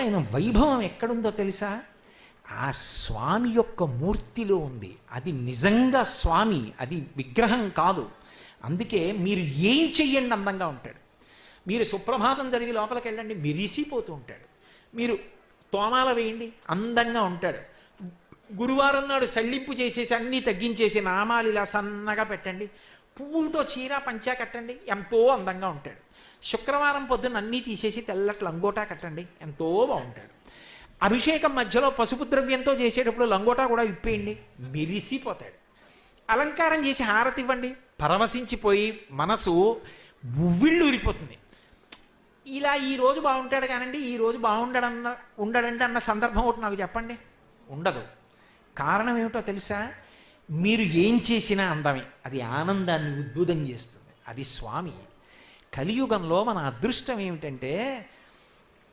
ఆయన వైభవం ఎక్కడుందో తెలుసా? ఆ స్వామి యొక్క మూర్తిలో ఉంది. అది నిజంగా స్వామి, అది విగ్రహం కాదు. అందుకే మీరు ఏం చెయ్యండి అందంగా ఉంటాడు. మీరు సుప్రభాతం జరిగి లోపలికి వెళ్ళండి, మెరిసిపోతూ ఉంటాడు. మీరు తోమాల వేయండి, అందంగా ఉంటాడు. గురువారం నాడు సళ్ళింపు చేసేసి అన్నీ తగ్గించేసి నామాలు ఇలా సన్నగా పెట్టండి, పువ్వులతో చీర పంచా కట్టండి, ఎంతో అందంగా ఉంటాడు. శుక్రవారం పొద్దున్న అన్నీ తీసేసి తెల్లటి లంగోటా కట్టండి, ఎంతో బాగుంటాడు. అభిషేకం మధ్యలో పసుపు ద్రవ్యంతో చేసేటప్పుడు లంగోటా కూడా విప్పేయండి, మెరిసిపోతాడు. అలంకారం చేసి హారతి ఇవ్వండి, పరవశించిపోయి మనసు ఉవ్విళ్ళు ఊరిపోతుంది. ఇలా ఈ రోజు బాగుంటాడు కానండి, ఈ రోజు ఉండడంటే అన్న సందర్భం ఒకటి నాకు చెప్పండి. ఉండదు. కారణం ఏమిటో తెలుసా? మీరు ఏం చేసినా అందమే. అది ఆనందాన్ని ఉద్భుతం చేస్తుంది. అది స్వామి. కలియుగంలో మన అదృష్టం ఏమిటంటే